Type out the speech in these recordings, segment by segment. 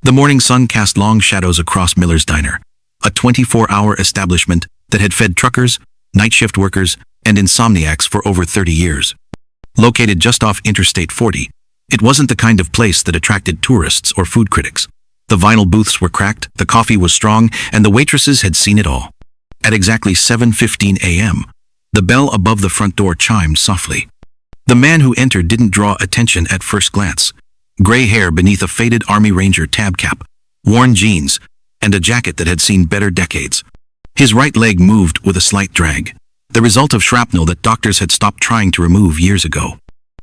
The morning sun cast long shadows across Miller's Diner, a 24-hour establishment that had fed truckers, night shift workers, and insomniacs for over 30 years. Located just off Interstate 40, it wasn't the kind of place that attracted tourists or food critics. The vinyl booths were cracked, the coffee was strong, and the waitresses had seen it all. At exactly 7:15 a.m., the bell above the front door chimed softly. The man who entered didn't draw attention at first glance. Gray hair beneath a faded Army Ranger tab cap, worn jeans, and a jacket that had seen better decades. His right leg moved with a slight drag, the result of shrapnel that doctors had stopped trying to remove years ago.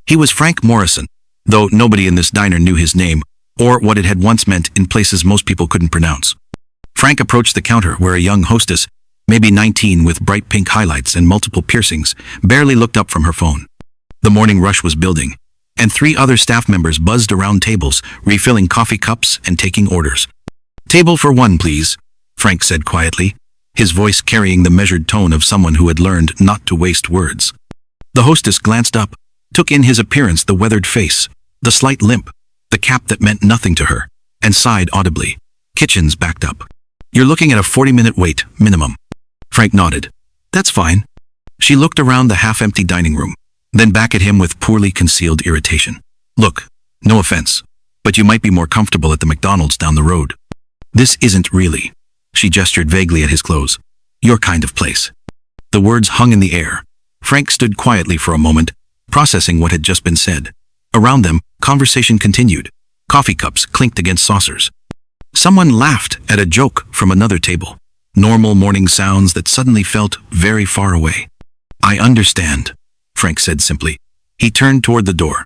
He was Frank Morrison, though nobody in this diner knew his name or what it had once meant in places most people couldn't pronounce. Frank approached the counter where a young hostess, maybe 19 with bright pink highlights and multiple piercings, barely looked up from her phone. The morning rush was building, and 3 other staff members buzzed around tables, refilling coffee cups and taking orders. "Table for 1, please," Frank said quietly, his voice carrying the measured tone of someone who had learned not to waste words. The hostess glanced up, took in his appearance, the weathered face, the slight limp, the cap that meant nothing to her, and sighed audibly. "Kitchen's backed up. You're looking at a 40-minute wait, minimum." Frank nodded. "That's fine." She looked around the half-empty dining room, then back at him with poorly concealed irritation. "Look, no offense, but you might be more comfortable at the McDonald's down the road. This isn't really," she gestured vaguely at his clothes, "your kind of place." The words hung in the air. Frank stood quietly for a moment, processing what had just been said. Around them, conversation continued. Coffee cups clinked against saucers. Someone laughed at a joke from another table. Normal morning sounds that suddenly felt very far away. "I understand," Frank said simply. He turned toward the door.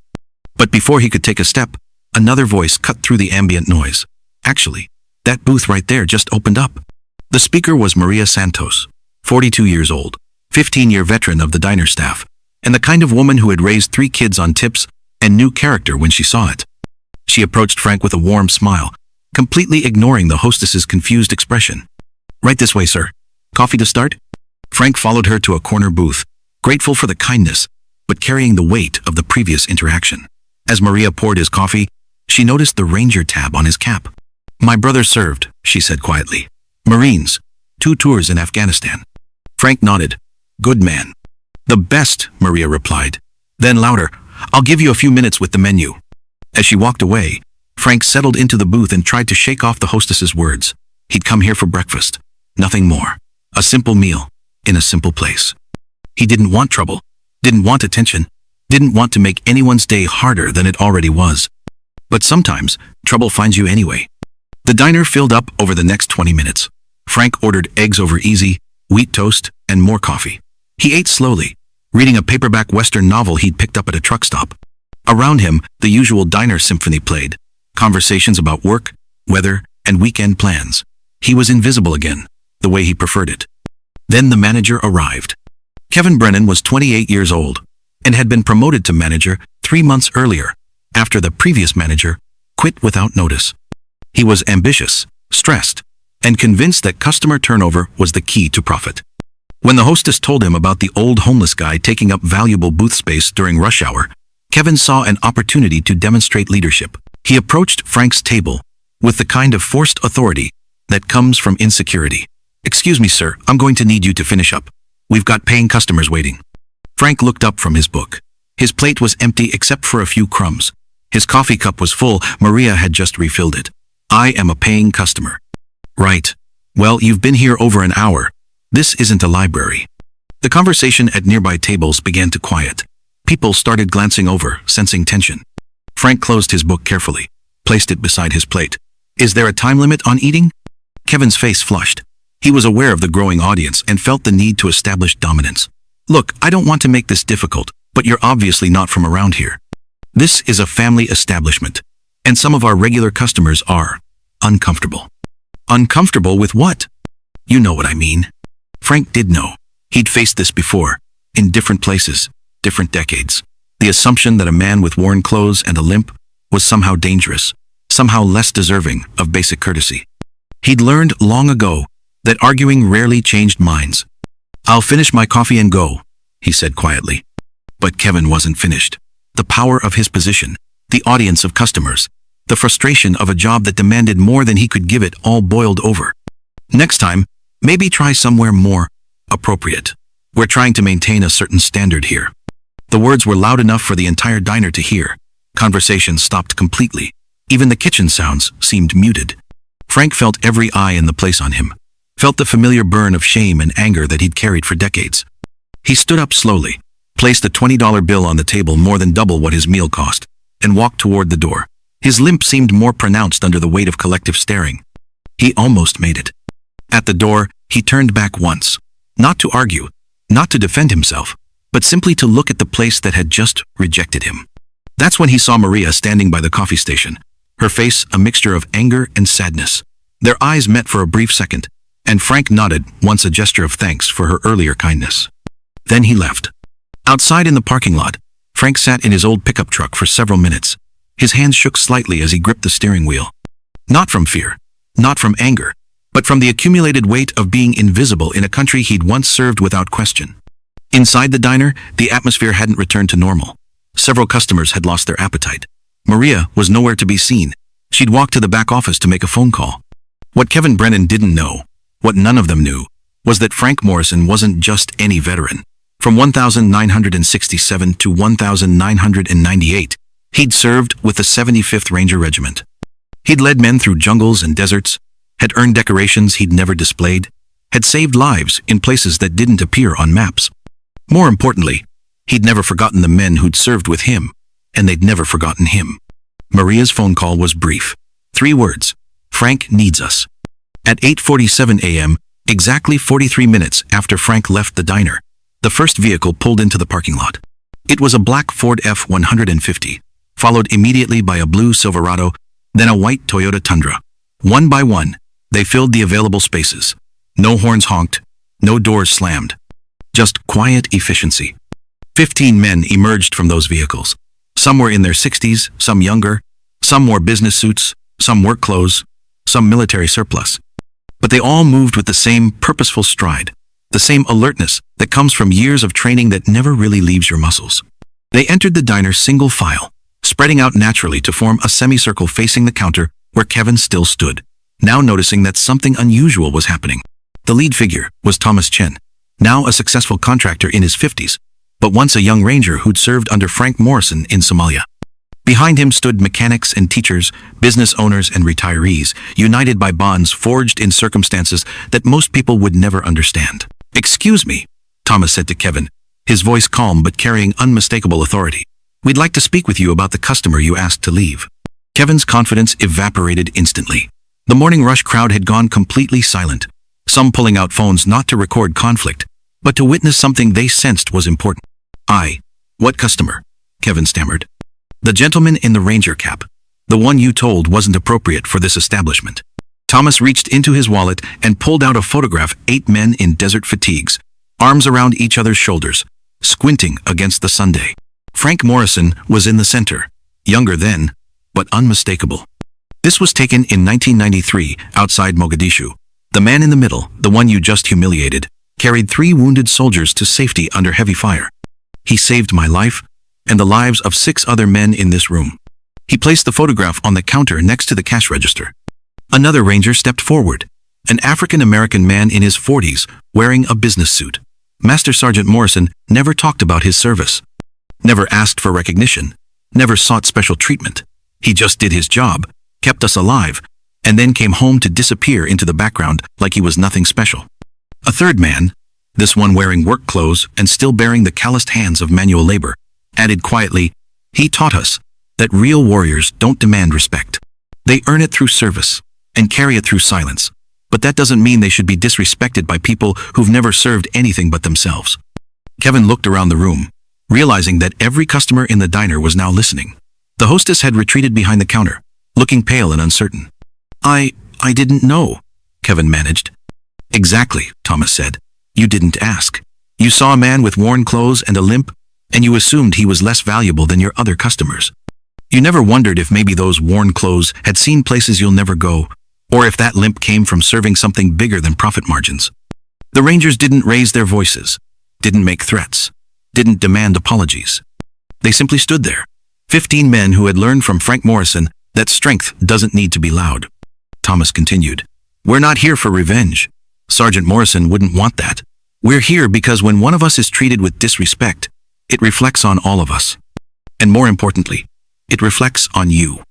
But before he could take a step, another voice cut through the ambient noise. "Actually, that booth right there just opened up." The speaker was Maria Santos, 42 years old, 15-year veteran of the diner staff, and the kind of woman who had raised 3 kids on tips and knew character when she saw it. She approached Frank with a warm smile, completely ignoring the hostess's confused expression. "Right this way, sir. Coffee to start?" Frank followed her to a corner booth, grateful for the kindness, but carrying the weight of the previous interaction. As Maria poured his coffee, she noticed the Ranger tab on his cap. "My brother served," she said quietly. "Marines, 2 tours in Afghanistan." Frank nodded. "Good man." "The best," Maria replied. Then louder, "I'll give you a few minutes with the menu." As she walked away, Frank settled into the booth and tried to shake off the hostess's words. He'd come here for breakfast. Nothing more. A simple meal, in a simple place. He didn't want trouble, didn't want attention, didn't want to make anyone's day harder than it already was. But sometimes, trouble finds you anyway. The diner filled up over the next 20 minutes. Frank ordered eggs over easy, wheat toast, and more coffee. He ate slowly, reading a paperback Western novel he'd picked up at a truck stop. Around him, the usual diner symphony played. Conversations about work, weather, and weekend plans. He was invisible again, the way he preferred it. Then the manager arrived. Kevin Brennan was 28 years old and had been promoted to manager 3 months earlier, after the previous manager quit without notice. He was ambitious, stressed, and convinced that customer turnover was the key to profit. When the hostess told him about the old homeless guy taking up valuable booth space during rush hour, Kevin saw an opportunity to demonstrate leadership. He approached Frank's table with the kind of forced authority that comes from insecurity. "Excuse me, sir, I'm going to need you to finish up. We've got paying customers waiting." Frank looked up from his book. His plate was empty except for a few crumbs. His coffee cup was full. Maria had just refilled it. "I am a paying customer." "Right. Well, you've been here over an hour. This isn't a library." The conversation at nearby tables began to quiet. People started glancing over, sensing tension. Frank closed his book carefully, placed it beside his plate. "Is there a time limit on eating?" Kevin's face flushed. He was aware of the growing audience and felt the need to establish dominance. "Look, I don't want to make this difficult, but you're obviously not from around here. This is a family establishment, and some of our regular customers are uncomfortable." "Uncomfortable with what?" "You know what I mean." Frank did know. He'd faced this before, in different places, different decades. The assumption that a man with worn clothes and a limp was somehow dangerous, somehow less deserving of basic courtesy. He'd learned long ago that arguing rarely changed minds. "I'll finish my coffee and go," he said quietly. But Kevin wasn't finished. The power of his position, the audience of customers, The frustration of a job that demanded more than he could give it all boiled over. Next time, maybe try somewhere more appropriate. We're trying to maintain a certain standard here. The words were loud enough for the entire diner to hear. Conversation stopped completely. Even the kitchen sounds seemed muted. Frank felt every eye in the place on him. Felt the familiar burn of shame and anger that he'd carried for decades. He stood up slowly, placed a $20 bill on the table, more than double what his meal cost, and walked toward the door. His limp seemed more pronounced under the weight of collective staring. He almost made it. At the door, he turned back once. Not to argue, not to defend himself, but simply to look at the place that had just rejected him. That's when he saw Maria standing by the coffee station, her face a mixture of anger and sadness. Their eyes met for a brief second, and Frank nodded, once a gesture of thanks for her earlier kindness. Then he left. Outside in the parking lot, Frank sat in his old pickup truck for several minutes. His hands shook slightly as he gripped the steering wheel. Not from fear, not from anger, but from the accumulated weight of being invisible in a country he'd once served without question. Inside the diner, the atmosphere hadn't returned to normal. Several customers had lost their appetite. Maria was nowhere to be seen. She'd walked to the back office to make a phone call. What Kevin Brennan didn't know, what none of them knew, was that Frank Morrison wasn't just any veteran. From 1967 to 1998, he'd served with the 75th Ranger Regiment. He'd led men through jungles and deserts, had earned decorations he'd never displayed, had saved lives in places that didn't appear on maps. More importantly, he'd never forgotten the men who'd served with him, and they'd never forgotten him. Maria's phone call was brief. 3 words: Frank needs us. At 8:47 a.m., exactly 43 minutes after Frank left the diner, the first vehicle pulled into the parking lot. It was a black Ford F-150, followed immediately by a blue Silverado, then a white Toyota Tundra. One by one, they filled the available spaces. No horns honked, no doors slammed. Just quiet efficiency. 15 men emerged from those vehicles. Some were in their 60s, some younger, some wore business suits, some work clothes, some military surplus. But they all moved with the same purposeful stride, the same alertness that comes from years of training that never really leaves your muscles. They entered the diner single file, spreading out naturally to form a semicircle facing the counter where Kevin still stood, now noticing that something unusual was happening. The lead figure was Thomas Chen, now a successful contractor in his 50s, but once a young ranger who'd served under Frank Morrison in Somalia. Behind him stood mechanics and teachers, business owners and retirees, united by bonds forged in circumstances that most people would never understand. "Excuse me," Thomas said to Kevin, his voice calm but carrying unmistakable authority. "We'd like to speak with you about the customer you asked to leave." Kevin's confidence evaporated instantly. The morning rush crowd had gone completely silent, some pulling out phones not to record conflict, but to witness something they sensed was important. What customer?" Kevin stammered. "The gentleman in the ranger cap. The one you told wasn't appropriate for this establishment." Thomas reached into his wallet and pulled out a photograph. 8 men in desert fatigues, arms around each other's shoulders, squinting against the sunday. Frank Morrison was in the center, younger then, but unmistakable. This was taken in 1993 outside Mogadishu. The man in the middle, the one you just humiliated, carried 3 wounded soldiers to safety under heavy fire. "He saved my life and the lives of 6 other men in this room." He placed the photograph on the counter next to the cash register. Another ranger stepped forward, an African-American man in his 40s wearing a business suit. Master Sergeant Morrison never talked about his service, never asked for recognition, never sought special treatment. He just did his job, kept us alive, and then came home to disappear into the background like he was nothing special. A third man, this one wearing work clothes and still bearing the calloused hands of manual labor, added quietly, "He taught us that real warriors don't demand respect. They earn it through service and carry it through silence. But that doesn't mean they should be disrespected by people who've never served anything but themselves." Kevin looked around the room, realizing that every customer in the diner was now listening. The hostess had retreated behind the counter, looking pale and uncertain. I didn't know," Kevin managed. "Exactly," Thomas said. "You didn't ask. You saw a man with worn clothes and a limp, and you assumed he was less valuable than your other customers. You never wondered if maybe those worn clothes had seen places you'll never go, or if that limp came from serving something bigger than profit margins." The Rangers didn't raise their voices, didn't make threats, didn't demand apologies. They simply stood there, 15 men who had learned from Frank Morrison that strength doesn't need to be loud. Thomas continued, "We're not here for revenge. Sergeant Morrison wouldn't want that. We're here because when one of us is treated with disrespect, it reflects on all of us. And more importantly, it reflects on you."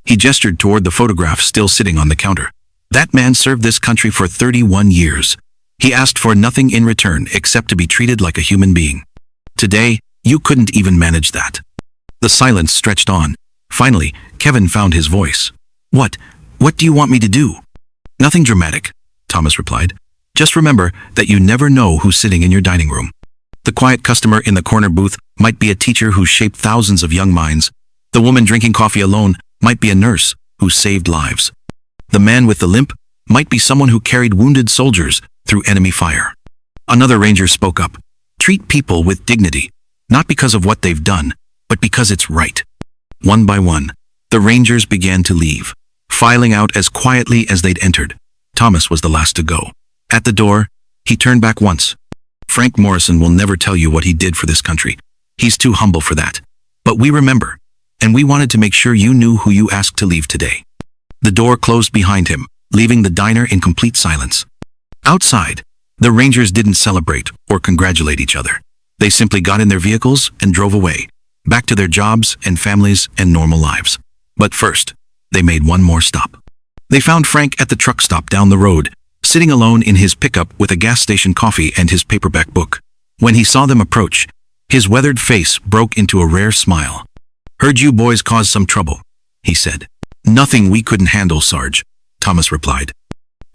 He gestured toward the photograph still sitting on the counter. "That man served this country for 31 years. He asked for nothing in return except to be treated like a human being. Today, you couldn't even manage that." The silence stretched on. Finally, Kevin found his voice. What do you want me to do?" "Nothing dramatic," Thomas replied. "Just remember that you never know who's sitting in your dining room. The quiet customer in the corner booth might be a teacher who shaped thousands of young minds. The woman drinking coffee alone might be a nurse who saved lives. The man with the limp might be someone who carried wounded soldiers through enemy fire." Another ranger spoke up. "Treat people with dignity, not because of what they've done, but because it's right." One by one, the rangers began to leave, filing out as quietly as they'd entered. Thomas was the last to go. At the door, he turned back once. "Frank Morrison will never tell you what he did for this country. He's too humble for that. But we remember, and we wanted to make sure you knew who you asked to leave today." The door closed behind him, leaving the diner in complete silence. Outside, the rangers didn't celebrate or congratulate each other. They simply got in their vehicles and drove away, back to their jobs and families and normal lives. But first, they made one more stop. They found Frank at the truck stop down the road, sitting alone in his pickup with a gas station coffee and his paperback book. When he saw them approach, his weathered face broke into a rare smile. "Heard you boys caused some trouble," he said. "Nothing we couldn't handle, Sarge," Thomas replied.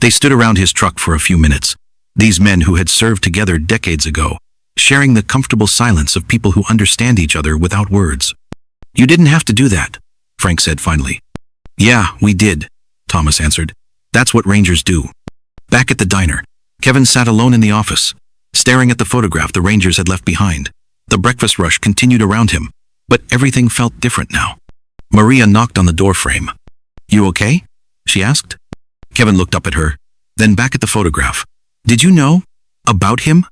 They stood around his truck for a few minutes, these men who had served together decades ago, sharing the comfortable silence of people who understand each other without words. "You didn't have to do that," Frank said finally. "Yeah, we did," Thomas answered. "That's what rangers do." Back at the diner, Kevin sat alone in the office, staring at the photograph the rangers had left behind. The breakfast rush continued around him, but everything felt different now. Maria knocked on the door frame. "You okay?" she asked. Kevin looked up at her, then back at the photograph. "Did you know about him?"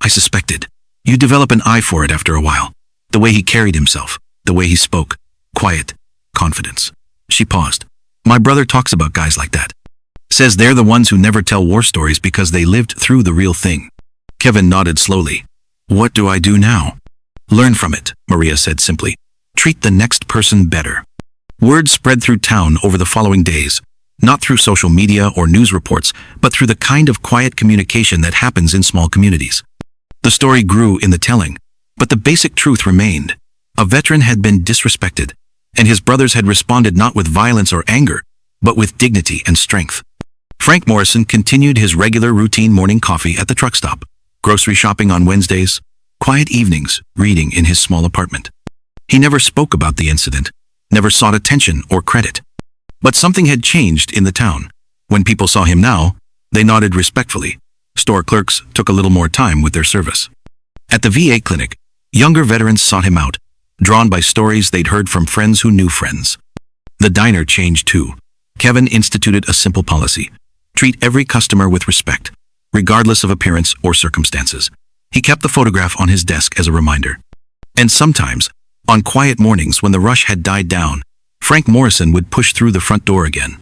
"I suspected. You develop an eye for it after a while. The way he carried himself, the way he spoke. Quiet, confidence." She paused. "My brother talks about guys like that. Says they're the ones who never tell war stories because they lived through the real thing." Kevin nodded slowly. "What do I do now?" "Learn from it," Maria said simply. "Treat the next person better." Word spread through town over the following days, not through social media or news reports, but through the kind of quiet communication that happens in small communities. The story grew in the telling, but the basic truth remained. A veteran had been disrespected, and his brothers had responded not with violence or anger, but with dignity and strength. Frank Morrison continued his regular routine morning coffee at the truck stop, grocery shopping on Wednesdays, quiet evenings reading in his small apartment. He never spoke about the incident, never sought attention or credit. But something had changed in the town. When people saw him now, they nodded respectfully. Store clerks took a little more time with their service. At the VA clinic, younger veterans sought him out, drawn by stories they'd heard from friends who knew friends. The diner changed too. Kevin instituted a simple policy: treat every customer with respect, regardless of appearance or circumstances. He kept the photograph on his desk as a reminder. And sometimes, on quiet mornings when the rush had died down, Frank Morrison would push through the front door again.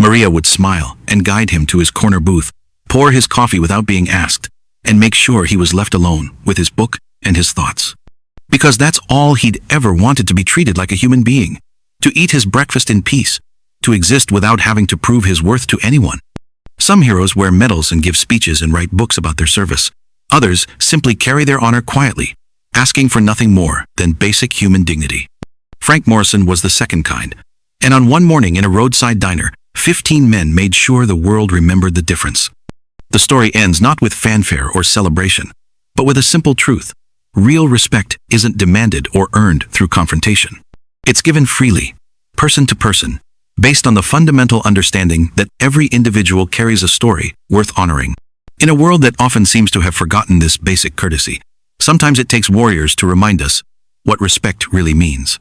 Maria would smile and guide him to his corner booth, pour his coffee without being asked, and make sure he was left alone with his book and his thoughts. Because that's all he'd ever wanted: to be treated like a human being, to eat his breakfast in peace, to exist without having to prove his worth to anyone. Some heroes wear medals and give speeches and write books about their service. Others simply carry their honor quietly, asking for nothing more than basic human dignity. Frank Morrison was the second kind, and on one morning in a roadside diner, 15 men made sure the world remembered the difference. The story ends not with fanfare or celebration, but with a simple truth: real respect isn't demanded or earned through confrontation. It's given freely, person to person, based on the fundamental understanding that every individual carries a story worth honoring. In a world that often seems to have forgotten this basic courtesy, sometimes it takes warriors to remind us what respect really means.